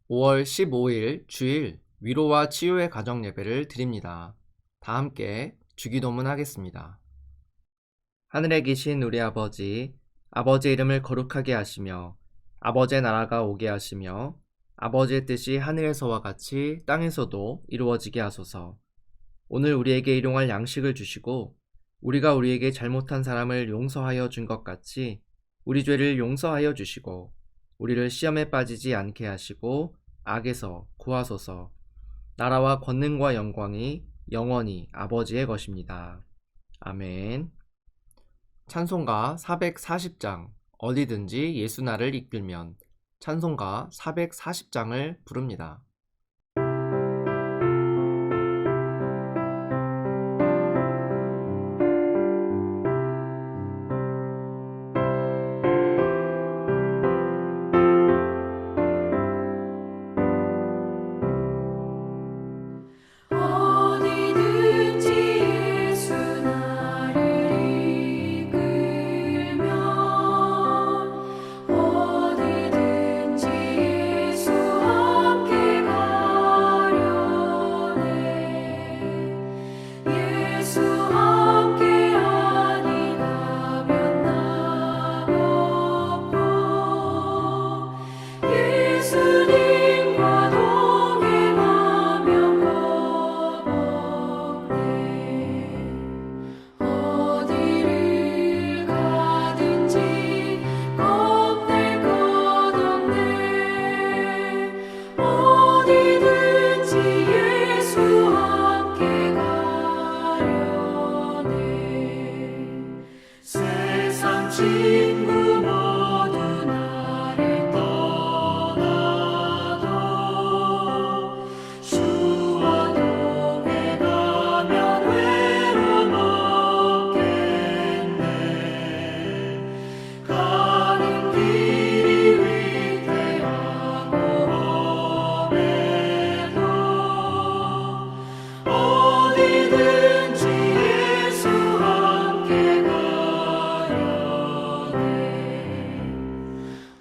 5월 15일 주일 위로와 치유의 가정 예배를 드립니다. 다 함께 주기도문 하겠습니다. 하늘에 계신 우리 아버지, 아버지의 이름을 거룩하게 하시며 아버지의 나라가 오게 하시며 아버지의 뜻이 하늘에서와 같이 땅에서도 이루어지게 하소서. 오늘 우리에게 일용할 양식을 주시고 우리가 우리에게 잘못한 사람을 용서하여 준 것 같이 우리 죄를 용서하여 주시고 우리를 시험에 빠지지 않게 하시고 악에서 구하소서. 나라와 권능과 영광이 영원히 아버지의 것입니다. 아멘. 찬송가 440장 어디든지 예수 나를 이끌면 찬송가 440장을 부릅니다. 어디든지 예수 나를 이끌면 어디든지 예수 함께 가려네 예수 함께 아니 가면 나 없고 예수님과 동행하면 어디를 가든지 겁낼 것 없네 어디든지 예수 함께 가려네 세상 친구 모두 나를 떠나도 주와 동행하면 외로움 없겠네 가는 길이 위태하고 험해도 어디든지 예수 함께 가려네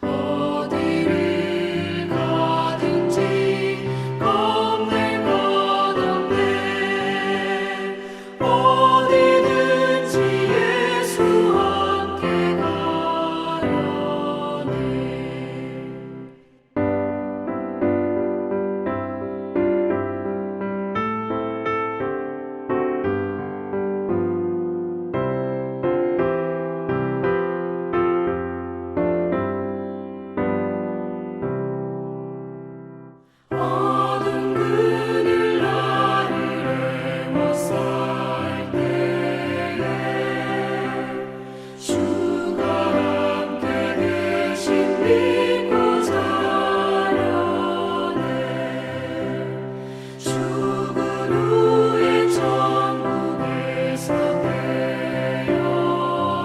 어디를 가든지 겁낼 것 없네 어디든지 예수 함께 가려네 어둠 그늘 나를 애워쌀 때에 주가 함께 계신 믿고 자려네 죽은 후에 천국에서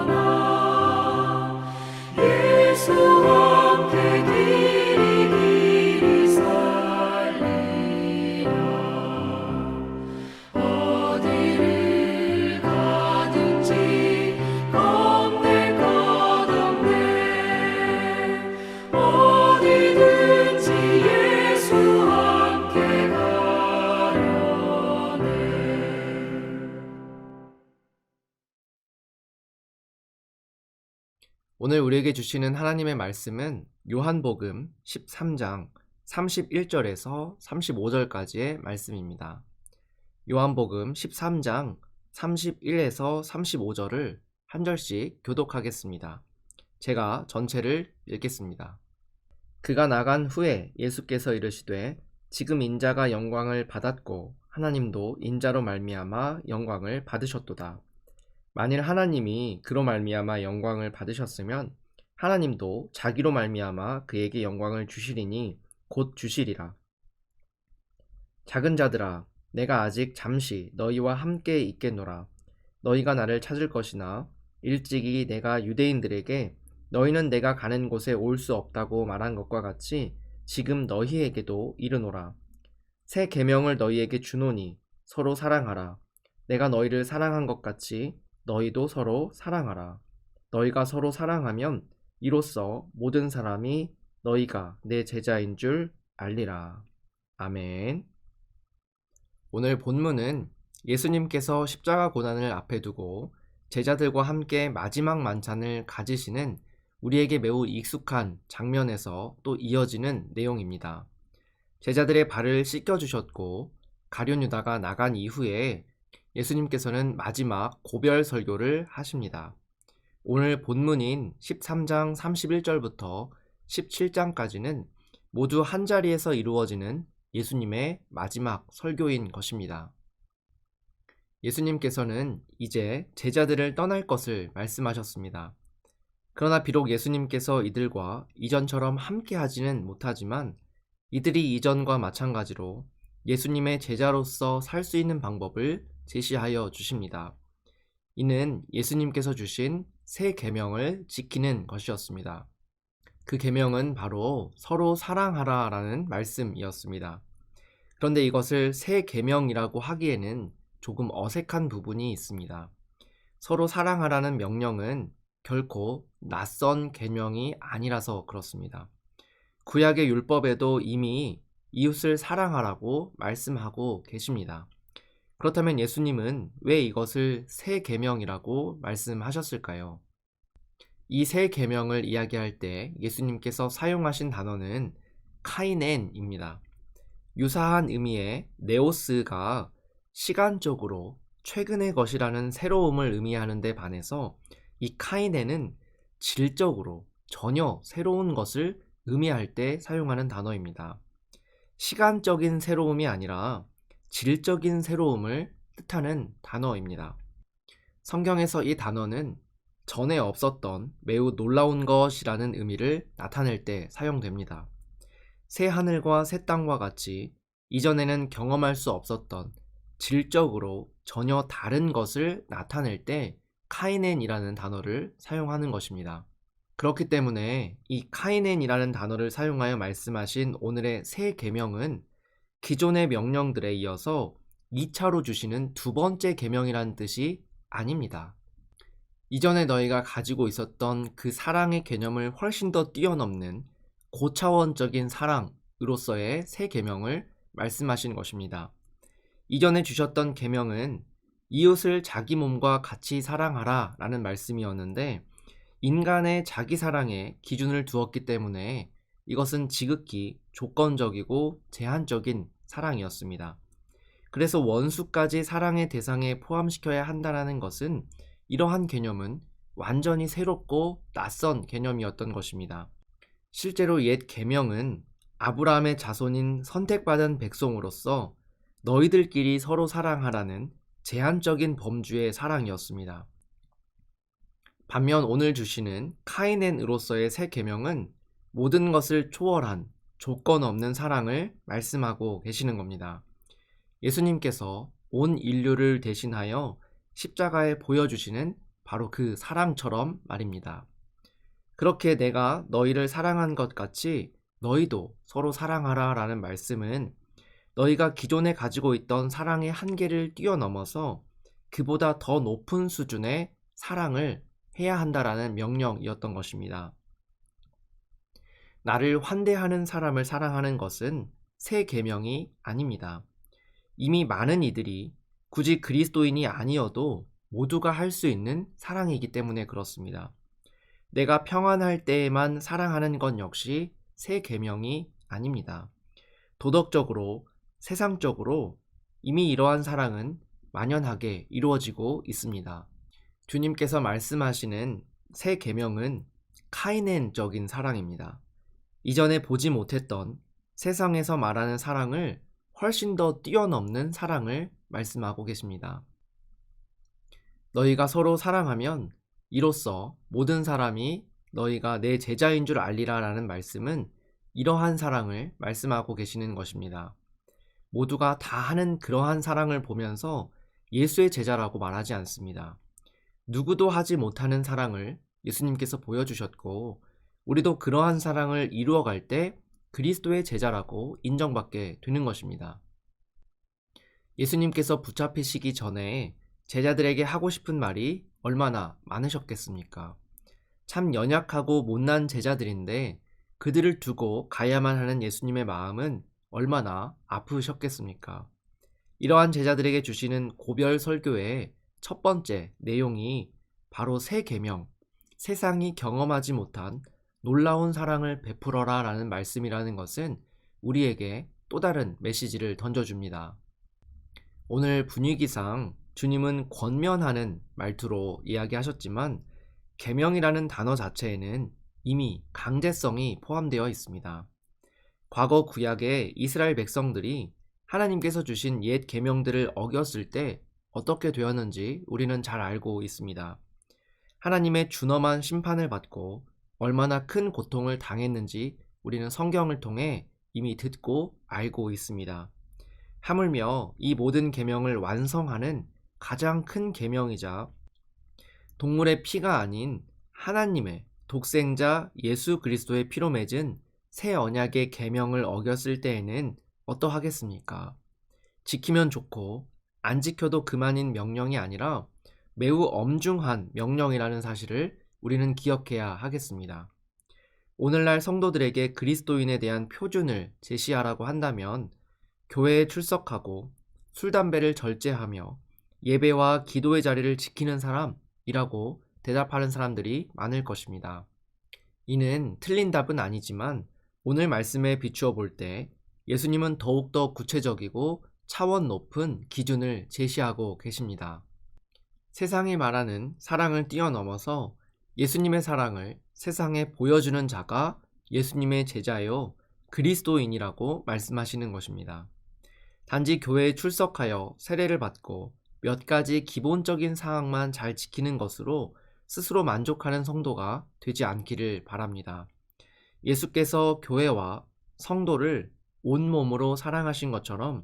태어나 예수 함께 길이 길이 살리라 어디를 가든지 겁낼 것 없네 어디든지 예수 함께 가려네 오늘 우리에게 주시는 하나님의 말씀은 요한복음 13장 31절에서 35절까지의 말씀입니다. 요한복음 13장 31에서 35절을 한 절씩 교독하겠습니다. 제가 전체를 읽겠습니다. 그가 나간 후에 예수께서 이르시되 지금 인자가 영광을 받았고 하나님도 인자로 말미암아 영광을 받으셨도다. 만일 하나님이 그로 말미암아 영광을 받으셨으면 하나님도 자기로 말미암아 그에게 영광을 주시리니 곧 주시리라. 작은 자들아 내가 아직 잠시 너희와 함께 있겠노라. 너희가 나를 찾을 것이나 일찍이 내가 유대인들에게 너희는 내가 가는 곳에 올 수 없다고 말한 것과 같이 지금 너희에게도 이르노라. 새 계명을 너희에게 주노니 서로 사랑하라. 내가 너희를 사랑한 것 같이 너희도 서로 사랑하라. 너희가 서로 사랑하면 이로써 모든 사람이 너희가 내 제자인 줄 알리라. 아멘. 오늘 본문은 예수님께서 십자가 고난을 앞에 두고 제자들과 함께 마지막 만찬을 가지시는 우리에게 매우 익숙한 장면에서 또 이어지는 내용입니다. 제자들의 발을 씻겨주셨고 가룟 유다가 나간 이후에 예수님께서는 마지막 고별 설교를 하십니다. 오늘 본문인 13장 31절부터 17장까지는 모두 한자리에서 이루어지는 예수님의 마지막 설교인 것입니다. 예수님께서는 이제 제자들을 떠날 것을 말씀하셨습니다. 그러나 비록 예수님께서 이들과 이전처럼 함께 하지는 못하지만 이들이 이전과 마찬가지로 예수님의 제자로서 살 수 있는 방법을 제시하여 주십니다. 이는 예수님께서 주신 새 계명을 지키는 것이었습니다. 그 계명은 바로 서로 사랑하라라는 말씀이었습니다. 그런데 이것을 새 계명이라고 하기에는 조금 어색한 부분이 있습니다. 서로 사랑하라는 명령은 결코 낯선 계명이 아니라서 그렇습니다. 구약의 율법에도 이미 이웃을 사랑하라고 말씀하고 계십니다. 그렇다면 예수님은 왜 이것을 새 계명이라고 말씀하셨을까요? 이 새 계명을 이야기할 때 예수님께서 사용하신 단어는 카이넨입니다. 유사한 의미의 네오스가 시간적으로 최근의 것이라는 새로움을 의미하는 데 반해서 이 카이넨은 질적으로 전혀 새로운 것을 의미할 때 사용하는 단어입니다. 시간적인 새로움이 아니라 질적인 새로움을 뜻하는 단어입니다. 성경에서 이 단어는 전에 없었던 매우 놀라운 것이라는 의미를 나타낼 때 사용됩니다. 새 하늘과 새 땅과 같이 이전에는 경험할 수 없었던 질적으로 전혀 다른 것을 나타낼 때 카이넨이라는 단어를 사용하는 것입니다. 그렇기 때문에 이 카이넨이라는 단어를 사용하여 말씀하신 오늘의 새 계명은 기존의 명령들에 이어서 2차로 주시는 두 번째 계명이라는 뜻이 아닙니다. 이전에 너희가 가지고 있었던 그 사랑의 개념을 훨씬 더 뛰어넘는 고차원적인 사랑으로서의 새 계명을 말씀하신 것입니다. 이전에 주셨던 계명은 이웃을 자기 몸과 같이 사랑하라 라는 말씀이었는데 인간의 자기 사랑에 기준을 두었기 때문에 이것은 지극히 조건적이고 제한적인 사랑이었습니다. 그래서 원수까지 사랑의 대상에 포함시켜야 한다는 것은 이러한 개념은 완전히 새롭고 낯선 개념이었던 것입니다. 실제로 옛 계명은 아브라함의 자손인 선택받은 백성으로서 너희들끼리 서로 사랑하라는 제한적인 범주의 사랑이었습니다. 반면 오늘 주시는 카이넨으로서의 새 계명은 모든 것을 초월한 조건 없는 사랑을 말씀하고 계시는 겁니다. 예수님께서 온 인류를 대신하여 십자가에 보여주시는 바로 그 사랑처럼 말입니다. 그렇게 내가 너희를 사랑한 것 같이 너희도 서로 사랑하라 라는 말씀은 너희가 기존에 가지고 있던 사랑의 한계를 뛰어넘어서 그보다 더 높은 수준의 사랑을 해야 한다라는 명령이었던 것입니다. 나를 환대하는 사람을 사랑하는 것은 새 계명이 아닙니다. 이미 많은 이들이 굳이 그리스도인이 아니어도 모두가 할 수 있는 사랑이기 때문에 그렇습니다. 내가 평안할 때에만 사랑하는 것 역시 새 계명이 아닙니다. 도덕적으로, 세상적으로 이미 이러한 사랑은 만연하게 이루어지고 있습니다. 주님께서 말씀하시는 새 계명은 카이넨적인 사랑입니다. 이전에 보지 못했던 세상에서 말하는 사랑을 훨씬 더 뛰어넘는 사랑을 말씀하고 계십니다. 너희가 서로 사랑하면 이로써 모든 사람이 너희가 내 제자인 줄 알리라 라는 말씀은 이러한 사랑을 말씀하고 계시는 것입니다. 모두가 다 하는 그러한 사랑을 보면서 예수의 제자라고 말하지 않습니다. 누구도 하지 못하는 사랑을 예수님께서 보여주셨고 우리도 그러한 사랑을 이루어갈 때 그리스도의 제자라고 인정받게 되는 것입니다. 예수님께서 붙잡히시기 전에 제자들에게 하고 싶은 말이 얼마나 많으셨겠습니까? 참 연약하고 못난 제자들인데 그들을 두고 가야만 하는 예수님의 마음은 얼마나 아프셨겠습니까? 이러한 제자들에게 주시는 고별 설교의 첫 번째 내용이 바로 새 계명, 세상이 경험하지 못한 놀라운 사랑을 베풀어라 라는 말씀이라는 것은 우리에게 또 다른 메시지를 던져줍니다. 오늘 분위기상 주님은 권면하는 말투로 이야기하셨지만 계명이라는 단어 자체에는 이미 강제성이 포함되어 있습니다. 과거 구약의 이스라엘 백성들이 하나님께서 주신 옛 계명들을 어겼을 때 어떻게 되었는지 우리는 잘 알고 있습니다. 하나님의 준엄한 심판을 받고 얼마나 큰 고통을 당했는지 우리는 성경을 통해 이미 듣고 알고 있습니다. 하물며 이 모든 계명을 완성하는 가장 큰 계명이자 동물의 피가 아닌 하나님의 독생자 예수 그리스도의 피로 맺은 새 언약의 계명을 어겼을 때에는 어떠하겠습니까? 지키면 좋고 안 지켜도 그만인 명령이 아니라 매우 엄중한 명령이라는 사실을 우리는 기억해야 하겠습니다. 오늘날 성도들에게 그리스도인에 대한 표준을 제시하라고 한다면 교회에 출석하고 술, 담배를 절제하며 예배와 기도의 자리를 지키는 사람이라고 대답하는 사람들이 많을 것입니다. 이는 틀린 답은 아니지만 오늘 말씀에 비추어 볼 때 예수님은 더욱더 구체적이고 차원 높은 기준을 제시하고 계십니다. 세상이 말하는 사랑을 뛰어넘어서 예수님의 사랑을 세상에 보여주는 자가 예수님의 제자요 그리스도인이라고 말씀하시는 것입니다. 단지 교회에 출석하여 세례를 받고 몇 가지 기본적인 사항만 잘 지키는 것으로 스스로 만족하는 성도가 되지 않기를 바랍니다. 예수께서 교회와 성도를 온몸으로 사랑하신 것처럼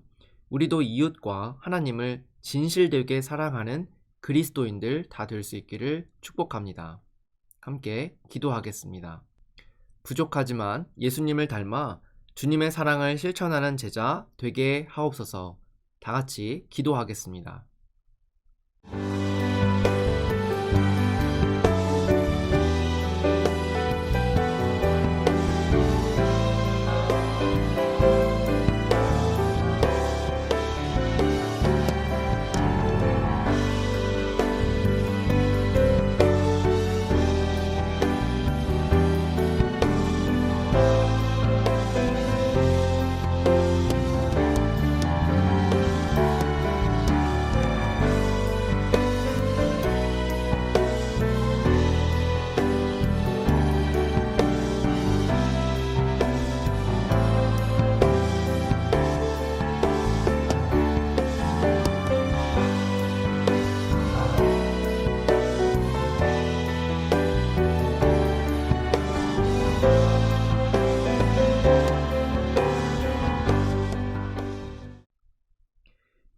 우리도 이웃과 하나님을 진실되게 사랑하는 그리스도인들 다 될 수 있기를 축복합니다. 함께 기도하겠습니다. 부족하지만 예수님을 닮아 주님의 사랑을 실천하는 제자 되게 하옵소서. 다 같이 기도하겠습니다.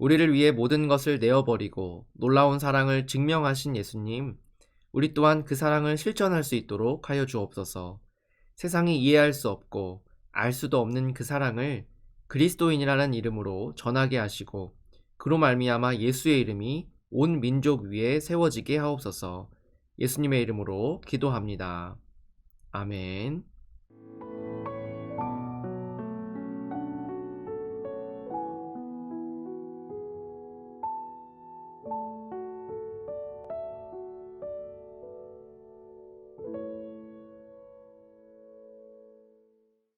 우리를 위해 모든 것을 내어버리고 놀라운 사랑을 증명하신 예수님, 우리 또한 그 사랑을 실천할 수 있도록 하여 주옵소서. 세상이 이해할 수 없고 알 수도 없는 그 사랑을 그리스도인이라는 이름으로 전하게 하시고 그로 말미암아 예수의 이름이 온 민족 위에 세워지게 하옵소서. 예수님의 이름으로 기도합니다. 아멘.